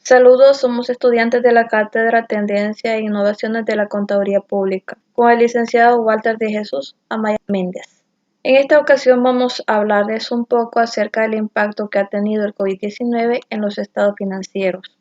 Saludos, somos estudiantes de la Cátedra Tendencia e Innovaciones de la Contaduría Pública, con el licenciado Walter de Jesús Amaya Méndez. En esta ocasión vamos a hablarles un poco acerca del impacto que ha tenido el COVID-19 en los estados financieros.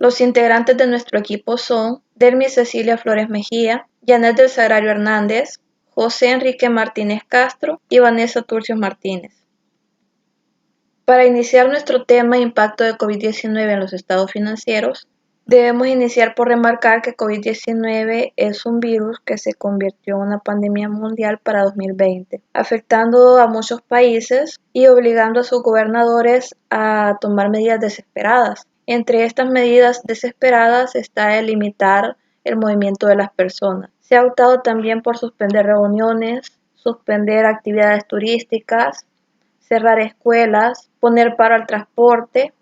Los integrantes de nuestro equipo son Delmi Cecilia Flores Mejía, Janet del Sagrario Hernández, José Enrique Martínez Castro y Vanessa Turcios Martínez. Para iniciar nuestro tema impacto de COVID-19 en los estados financieros, debemos iniciar por remarcar que COVID-19 es un virus que se convirtió en una pandemia mundial para 2020, afectando a muchos países y obligando a sus gobernadores a tomar medidas desesperadas. Entre estas medidas desesperadas está el limitar el movimiento de las personas. Se ha optado también por suspender reuniones, suspender actividades turísticas, cerrar escuelas, poner paro al transporte,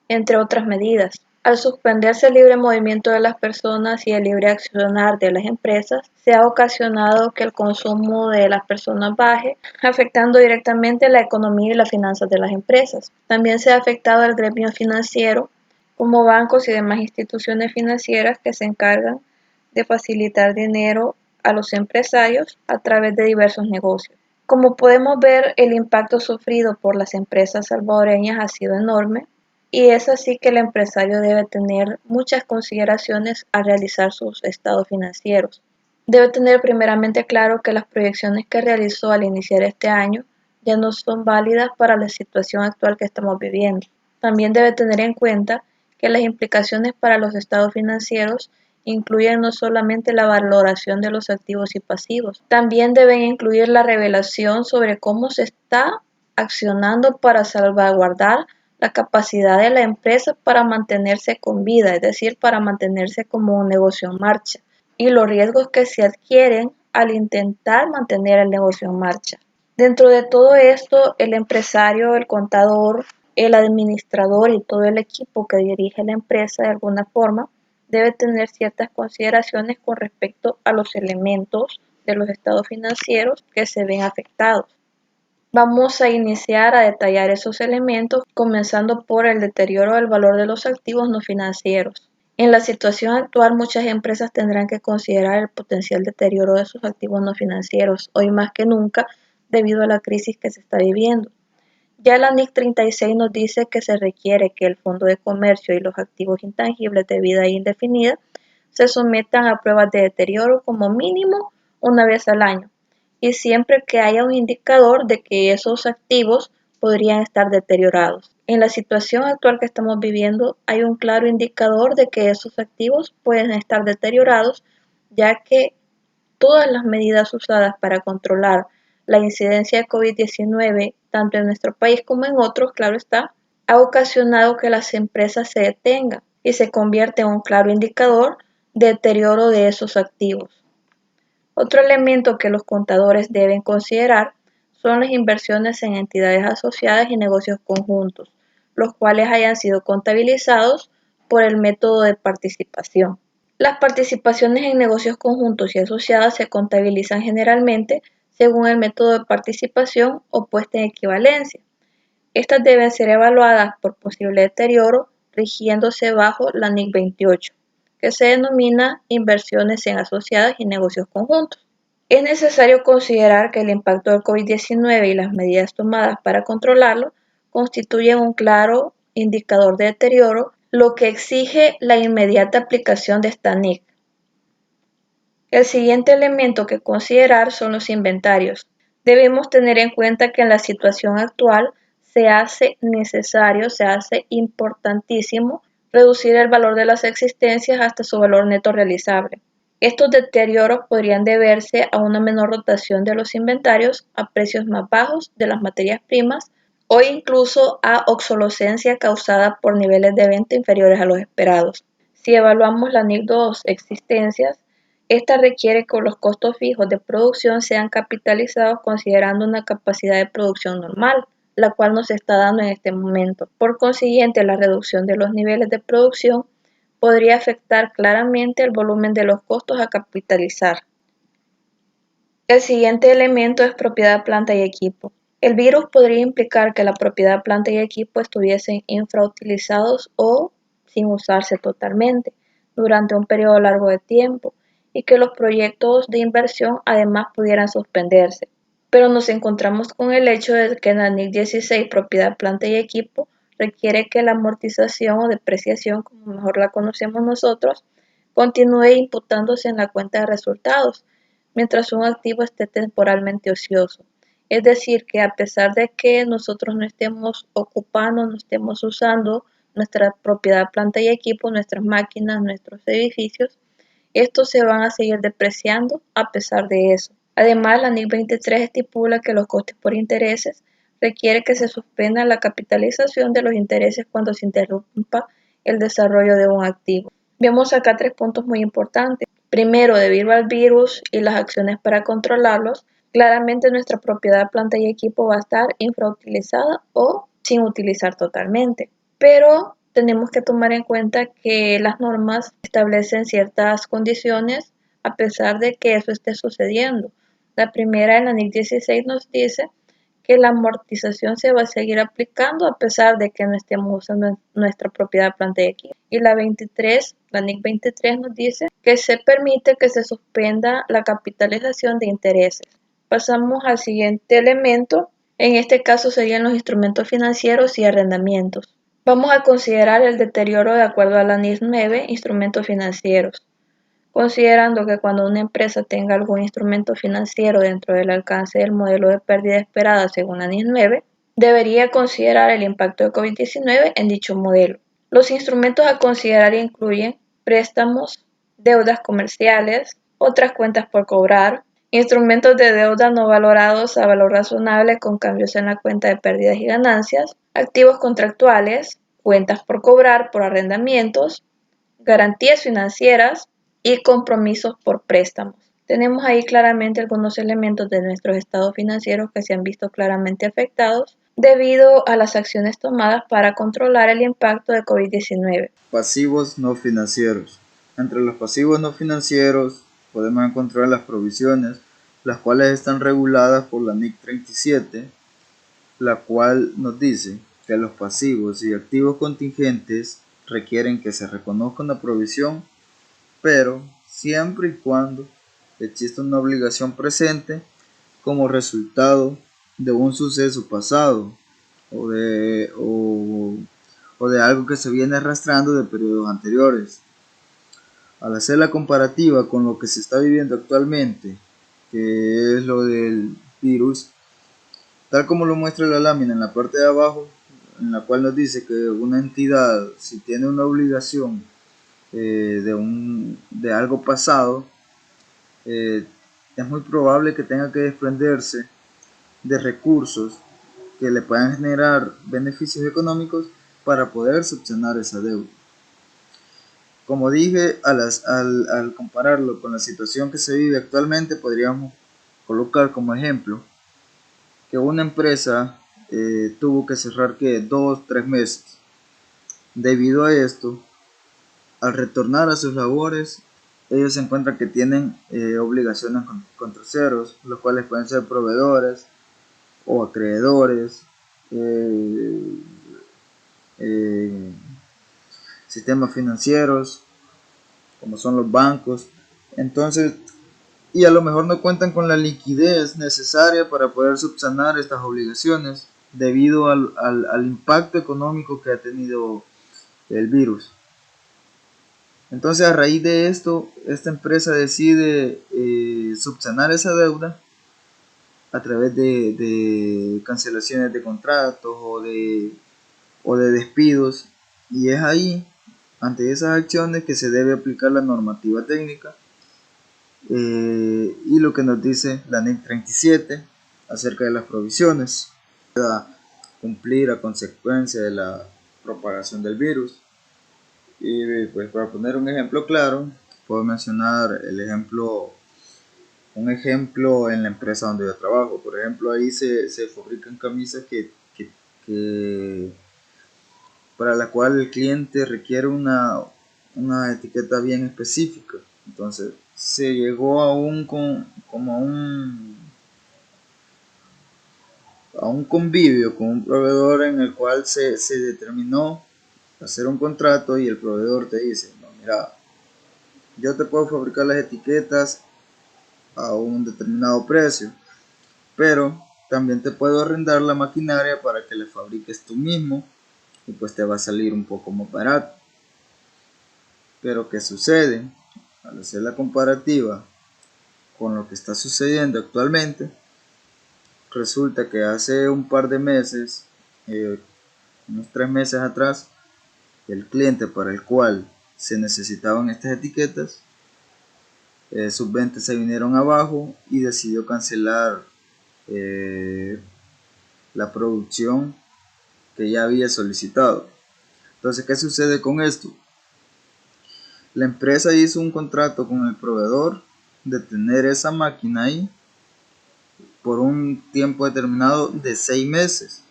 entre otras medidas. Al suspenderse el libre movimiento de las personas y el libre accionar de las empresas, se ha ocasionado que el consumo de las personas baje, afectando directamente la economía y las finanzas de las empresas. También se ha afectado al gremio financiero, como bancos y demás instituciones financieras que se encargan de facilitar dinero a los empresarios a través de diversos negocios. Como podemos ver, el impacto sufrido por las empresas salvadoreñas ha sido enorme y es así que el empresario debe tener muchas consideraciones al realizar sus estados financieros. Debe tener primeramente claro que las proyecciones que realizó al iniciar este año ya no son válidas para la situación actual que estamos viviendo. También debe tener en cuenta que las implicaciones para los estados financieros incluyen no solamente la valoración de los activos y pasivos, también deben incluir la revelación sobre cómo se está accionando para salvaguardar la capacidad de la empresa para mantenerse con vida, es decir, para mantenerse como un negocio en marcha, y los riesgos que se adquieren al intentar mantener el negocio en marcha. Dentro de todo esto, el empresario, el contador, el administrador y todo el equipo que dirige la empresa de alguna forma debe tener ciertas consideraciones con respecto a los elementos de los estados financieros que se ven afectados. Vamos a iniciar a detallar esos elementos, comenzando por el deterioro del valor de los activos no financieros. En la situación actual, muchas empresas tendrán que considerar el potencial deterioro de sus activos no financieros, hoy más que nunca, debido a la crisis que se está viviendo. Ya la NIC 36 nos dice que se requiere que el Fondo de Comercio y los activos intangibles de vida indefinida se sometan a pruebas de deterioro como mínimo una vez al año y siempre que haya un indicador de que esos activos podrían estar deteriorados. En la situación actual que estamos viviendo hay un claro indicador de que esos activos pueden estar deteriorados, ya que todas las medidas usadas para controlar la incidencia de COVID-19, tanto en nuestro país como en otros, claro está, ha ocasionado que las empresas se detengan y se convierte en un claro indicador de deterioro de esos activos. Otro elemento que los contadores deben considerar son las inversiones en entidades asociadas y negocios conjuntos, los cuales hayan sido contabilizados por el método de participación. Las participaciones en negocios conjuntos y asociadas se contabilizan generalmente según el método de participación o puesta en equivalencia. Estas deben ser evaluadas por posible deterioro rigiéndose bajo la NIC 28, que se denomina inversiones en asociadas y negocios conjuntos. Es necesario considerar que el impacto del COVID-19 y las medidas tomadas para controlarlo constituyen un claro indicador de deterioro, lo que exige la inmediata aplicación de esta NIC. El siguiente elemento que considerar son los inventarios. Debemos tener en cuenta que en la situación actual se hace necesario, se hace importantísimo reducir el valor de las existencias hasta su valor neto realizable. Estos deterioros podrían deberse a una menor rotación de los inventarios, a precios más bajos de las materias primas o incluso a obsolescencia causada por niveles de venta inferiores a los esperados. Si evaluamos la NIC 2 existencias, esta requiere que los costos fijos de producción sean capitalizados considerando una capacidad de producción normal, la cual no se está dando en este momento. Por consiguiente, la reducción de los niveles de producción podría afectar claramente el volumen de los costos a capitalizar. El siguiente elemento es propiedad, planta y equipo. El virus podría implicar que la propiedad, planta y equipo estuviesen infrautilizados o sin usarse totalmente durante un periodo largo de tiempo y que los proyectos de inversión además pudieran suspenderse. Pero nos encontramos con el hecho de que en la NIC 16, propiedad, planta y equipo, requiere que la amortización o depreciación, como mejor la conocemos nosotros, continúe imputándose en la cuenta de resultados, mientras un activo esté temporalmente ocioso. Es decir, que a pesar de que nosotros no estemos ocupando, no estemos usando nuestra propiedad, planta y equipo, nuestras máquinas, nuestros edificios, estos se van a seguir depreciando a pesar de eso. Además, la NIC 23 estipula que los costes por intereses requiere que se suspenda la capitalización de los intereses cuando se interrumpa el desarrollo de un activo. Vemos acá tres puntos muy importantes. Primero, debido al virus y las acciones para controlarlos, claramente nuestra propiedad, planta y equipo va a estar infrautilizada o sin utilizar totalmente. Pero tenemos que tomar en cuenta que las normas establecen ciertas condiciones a pesar de que eso esté sucediendo. La primera, en la NIC 16, nos dice que la amortización se va a seguir aplicando a pesar de que no estemos usando nuestra propiedad, planta y equipo. Y la 23, la NIC 23 nos dice que se permite que se suspenda la capitalización de intereses. Pasamos al siguiente elemento. En este caso serían los instrumentos financieros y arrendamientos. Vamos a considerar el deterioro de acuerdo a la NIS 9, instrumentos financieros, considerando que cuando una empresa tenga algún instrumento financiero dentro del alcance del modelo de pérdida esperada según la NIS 9, debería considerar el impacto de COVID-19 en dicho modelo. Los instrumentos a considerar incluyen préstamos, deudas comerciales, otras cuentas por cobrar, instrumentos de deuda no valorados a valor razonable con cambios en la cuenta de pérdidas y ganancias, activos contractuales, cuentas por cobrar por arrendamientos, garantías financieras y compromisos por préstamos. Tenemos ahí claramente algunos elementos de nuestros estados financieros que se han visto claramente afectados debido a las acciones tomadas para controlar el impacto de COVID-19. Pasivos no financieros. Entre los pasivos no financieros podemos encontrar las provisiones, las cuales están reguladas por la NIC 37, la cual nos dice que los pasivos y activos contingentes requieren que se reconozca una provisión, pero siempre y cuando exista una obligación presente como resultado de un suceso pasado o de algo que se viene arrastrando de periodos anteriores. Al hacer la comparativa con lo que se está viviendo actualmente, que es lo del virus, tal como lo muestra la lámina en la parte de abajo, en la cual nos dice que una entidad, si tiene una obligación de algo pasado, es muy probable que tenga que desprenderse de recursos que le puedan generar beneficios económicos para poder subsanar esa deuda. Como dije, al compararlo con la situación que se vive actualmente, podríamos colocar como ejemplo que una empresa tuvo que cerrar 2-3 meses. Debido a esto, al retornar a sus labores, ellos se encuentran que tienen obligaciones con terceros, los cuales pueden ser proveedores o acreedores, eh, eh, sistemas financieros, como son los bancos. Entonces, y a lo mejor no cuentan con la liquidez necesaria para poder subsanar estas obligaciones debido al impacto económico que ha tenido el virus. Entonces, a raíz de esto, esta empresa decide subsanar esa deuda a través de cancelaciones de contratos o de despidos, y es ahí, ante esas acciones, que se debe aplicar la normativa técnica y lo que nos dice la NIC 37 acerca de las provisiones para cumplir a consecuencia de la propagación del virus. Y pues, para poner un ejemplo claro, puedo mencionar un ejemplo en la empresa donde yo trabajo. Por ejemplo, ahí se fabrican camisas que para la cual el cliente requiere una etiqueta bien específica. Entonces se llegó a a un convivio con un proveedor en el cual se determinó hacer un contrato y el proveedor te dice, no, mira, yo te puedo fabricar las etiquetas a un determinado precio, pero también te puedo arrendar la maquinaria para que le fabriques tú mismo y pues te va a salir un poco más barato. Pero ¿qué sucede? Al hacer la comparativa con lo que está sucediendo actualmente, resulta que hace un par de meses, unos 3 meses atrás, el cliente para el cual se necesitaban estas etiquetas, sus ventas se vinieron abajo y decidió cancelar la producción que ya había solicitado. Entonces, ¿qué sucede con esto? La empresa hizo un contrato con el proveedor de tener esa máquina ahí por un tiempo determinado de 6 meses.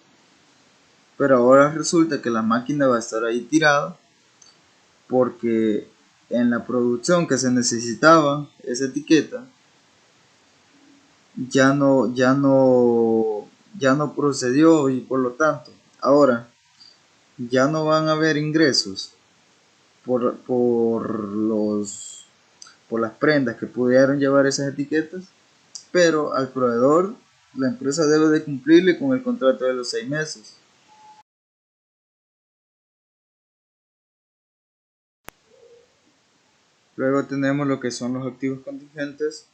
Pero ahora resulta que la máquina va a estar ahí tirada porque en la producción que se necesitaba esa etiqueta ya no procedió y por lo tanto ahora ya no van a haber ingresos por las prendas que pudieron llevar esas etiquetas, pero al proveedor la empresa debe de cumplirle con el contrato de los 6 meses. Luego tenemos lo que son los activos contingentes,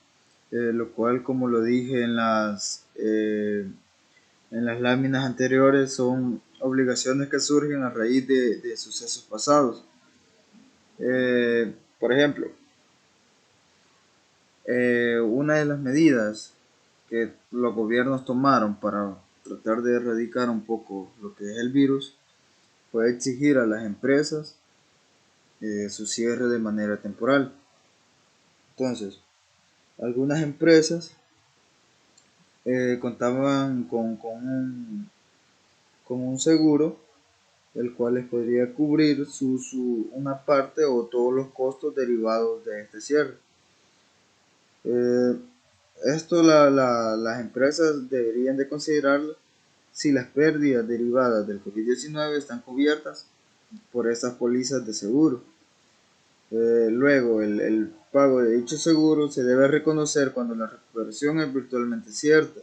lo cual, como lo dije en las láminas anteriores, son obligaciones que surgen a raíz de sucesos pasados. Por ejemplo, una de las medidas que los gobiernos tomaron para tratar de erradicar un poco lo que es el virus fue exigir a las empresas su cierre de manera temporal. Entonces, algunas empresas contaban con un seguro, el cual les podría cubrir una parte o todos los costos derivados de este cierre. Esto las empresas deberían de considerarlo si las pérdidas derivadas del COVID-19 están cubiertas por esas pólizas de seguro. Luego, el pago de dicho seguro se debe reconocer cuando la recuperación es virtualmente cierta.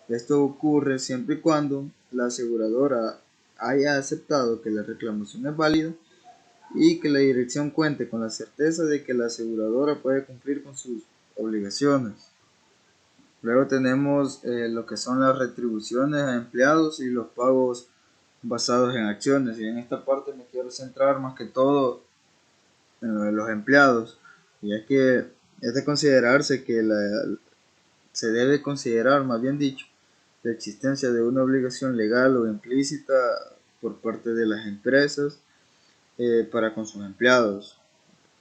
Esto ocurre siempre y cuando la aseguradora haya aceptado que la reclamación es válida y que la dirección cuente con la certeza de que la aseguradora puede cumplir con sus obligaciones. Luego tenemos lo que son las retribuciones a empleados y los pagos basados en acciones. Y en esta parte me quiero centrar más que todo en lo de los empleados. Y es que es de considerarse que se debe considerar, más bien dicho, la existencia de una obligación legal o implícita por parte de las empresas para con sus empleados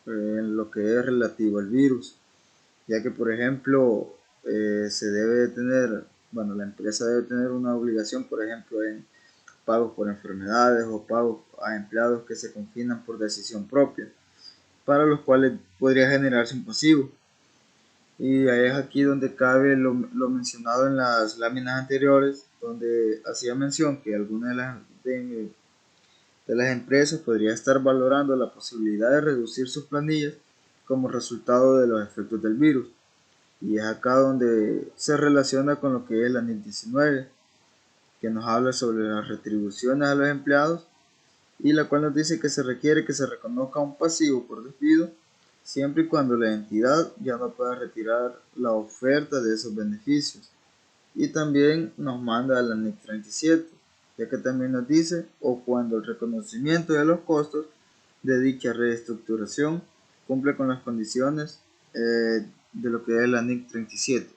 en lo que es relativo al virus, ya que por ejemplo se debe tener, bueno, la empresa debe tener una obligación, por ejemplo, en pagos por enfermedades o pagos a empleados que se confinan por decisión propia, para los cuales podría generarse un pasivo. Y ahí es aquí donde cabe lo mencionado en las láminas anteriores, donde hacía mención que algunas de las empresas podría estar valorando la posibilidad de reducir sus planillas como resultado de los efectos del virus. Y es acá donde se relaciona con lo que es la NIC 19, que nos habla sobre las retribuciones a los empleados y la cual nos dice que se requiere que se reconozca un pasivo por despido siempre y cuando la entidad ya no pueda retirar la oferta de esos beneficios. Y también nos manda a la NIC 37, ya que también nos dice o cuando el reconocimiento de los costos de dicha reestructuración cumple con las condiciones de lo que es la NIC 37.